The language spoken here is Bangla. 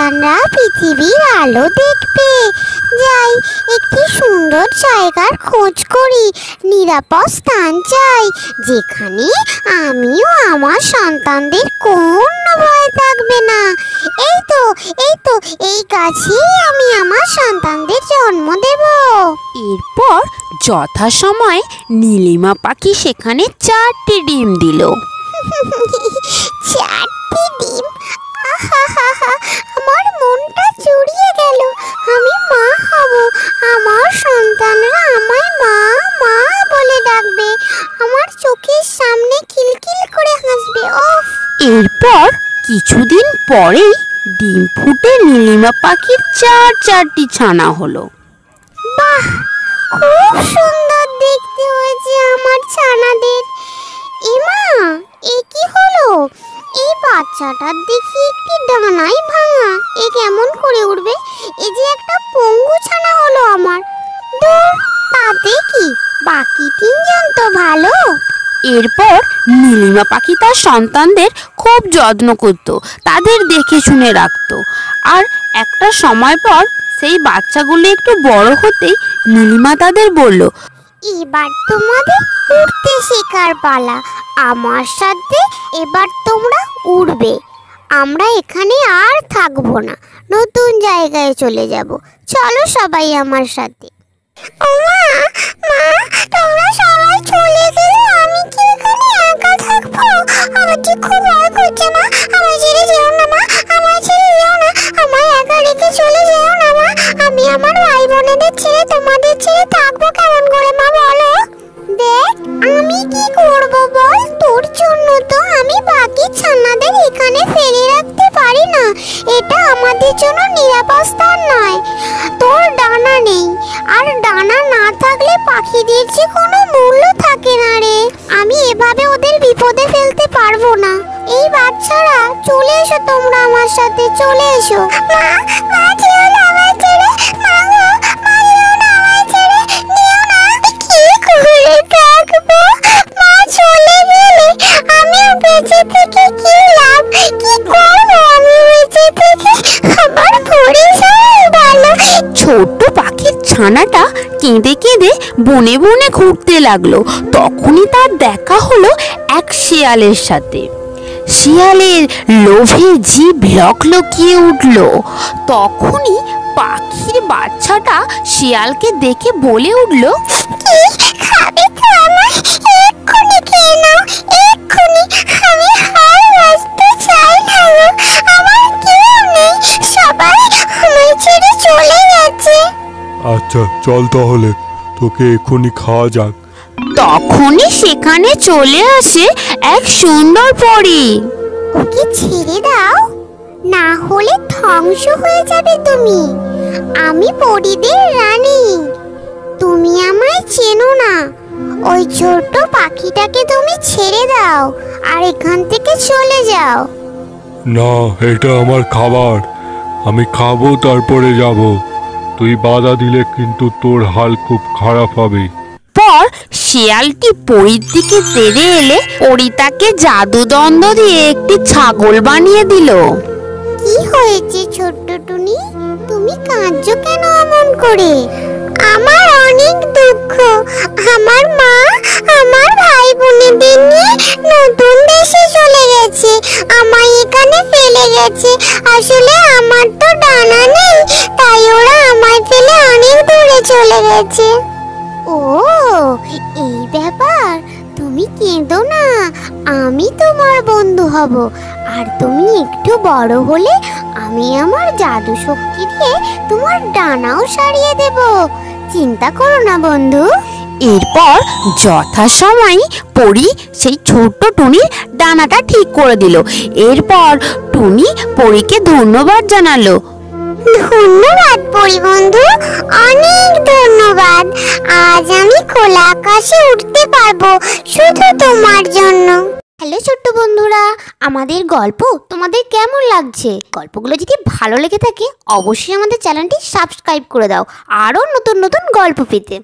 সন্তানরা পৃথিবীর আলো দেখবে। যাই, একটি সুন্দর জায়গার খোঁজ করি, নিরাপদ স্থান চাই, যেখানে আমিও আমার সন্তানদের কোনো ভয় থাকবে না। এই তো এই গাছেই আমি আমার সন্তানদের জন্ম দেব। এরপর যথাসময়ে নীলিমা পাখি সেখানে 4টি ডিম দিল। 4টি ডিম, আহা, আমার মনটা জুড়িয়ে গেল। আমি মা হব, আমার সন্তানরা আমায় মা মা বলে ডাকবে, আমার চোখের সামনে কিলকিল করে হাসবে। ওফ! এরপর কিছুদিন পরেই ডিম ফুটে নীলিমা পাখির 4টি ছানা হলো। বাহ, খুব সুন্দর দেখতে হয়েছে আমার ছানাদের। এমা, এ কি হলো? এই বাচ্চাটার দেখি একটি ডানাই ভাঙা, এ কেমন করে উঠবে? এই যে একটা পঙ্গু ছানা হলো আমার। দূর, তাতে কি, বাকি 3জন তো ভালো। এরপর নীলিমা পাখি তার সন্তানদের খুব যত্ন করত, তাদের দেখে শুনে রাখত। আর একটা সময় পর সেই বাচ্চাগুলো একটু বড় হতেই নীলিমা তাদের বলল, এবার তোমাদের উড়তে শেখার পালা। আমার সাথে এবার তোমরা উড়বে। আমরা এখানে আর থাকবো না, নতুন জায়গায় চলে যাব। চলো সবাই আমার সাথে। মা, তোমরা সবাই চলে গেলে আমি কি এখানে একা থাকবো? আমার যে খুব ভয় করছে মা। আমায় ছেড়ে যেও না মা, আমায় ছেড়ে যেও না, আমায় একা রেখে চলে যেও না মা। আমি আমার ভাই বোনেদের ছেড়ে তোমাদের ছেড়ে থাকবো কেমন করে মা, বলো? দেখ, আমি কি করব বল? তোর জন্য তো আমি বাকি ছানাদের এখানে ফেলে রাখতে পারি না। এটা আমাদের জন্য নিরাপদ স্থান নয়। তোর ডানা নেই, আর ডানা না থাকলে পাখিদের যে কোনো মূল্য থাকে না রে। আমি এভাবে ওদের বিপদে ফেলতে পারবো না। এই বাচ্চারা, চলে এসো তোমরা আমার সাথে, চলে এসো। মা যেও না আমায় ছেড়ে, মা যেও না আমায় ছেড়ে, যেও না। কি করে থাকবো? মা চলে গেলে আমি বেঁচে থেকে কি লাভ? কি করবো আমি বেঁচে থেকে? আমার পরিচয় ভালো। ছোট্ট পাখির ছানাটা কেঁদে কেঁদে বনে বনে ঘুরতে লাগলো। তখনই তার দেখা হলো এক শিয়ালের সাথে। শিয়ালের লোভে জিভ লকলকিয়ে উঠল। তখনই পাখির বাচ্চাটা শিয়ালকে দেখে বলে উঠল, কি খাবে তো আমায়? এক্ষুনি খেয়ে নাও, এক্ষুনি। আমি আর বাঁচতে চাই না গো। আমার কেউ নেই, সবাই আমায় ছেড়ে চলে গেছে। আচ্ছা চল তাহলে, তোকে এক্ষুনি খাওয়া যাক। তখনই সেখানে চলে আসে এক সুন্দর পরী। ওকে ছেড়ে দাও, না হলে ধ্বংস হয়ে যাবে তুমি। আমি পরীদের রানী, তুমি আমায় চেনো না। ওই ছোট্ট পাখিটাকে তুমি ছেড়ে দাও আর এখান থেকে চলে যাও। না, এটা আমার খাবার, আমি খাবো তারপরে যাব। তুই বাধা দিলে কিন্তু তোর হাল খুব খারাপ হবে। পর শিয়ালটি পরীর দিকে তেড়ে এলে পরী তাকে জাদুদণ্ড দিয়ে একটি ছাগল বানিয়ে দিল। কি হয়েছে ছোট্ট টুনি, তুমি কাঁদছো কেন এমন করে? আমার অনেক দুঃখ। আমার মা আমার ভাই বোনেদের নিয়ে নতুন দেশে চলে গেছে, আমায় এখানে ফেলে গেছে। আসলে আমার তো ডানা নেই, তাই ওরা আমায় ফেলে অনেক দূরে চলে গেছে। ও, এই ব্যাপার। তুমি কেঁদো না, আমি তোমার বন্ধু হব। আর তুমি একটু বড় হলে আমি আমার জাদু শক্তি দিয়ে তোমার ডানাও সারিয়ে দেব। চিন্তা করো না বন্ধু। এরপর যথাসময়ে পরী সেই ছোট্ট টুনির ডানাটা ঠিক করে দিল। এরপর টুনি পরীকে ধন্যবাদ জানালো। ধন্যবাদ পরি বন্ধু, অনেক ধন্যবাদ। আজ আমি খোলা আকাশে উঠতে পারবো শুধু তোমার জন্য। হ্যালো ছোট্ট বন্ধুরা, আমাদের গল্প তোমাদের কেমন লাগছে? গল্পগুলো যদি ভালো লেগে থাকে অবশ্যই আমাদের চ্যানেলটি সাবস্ক্রাইব করে দাও আরও নতুন নতুন গল্প পেতে।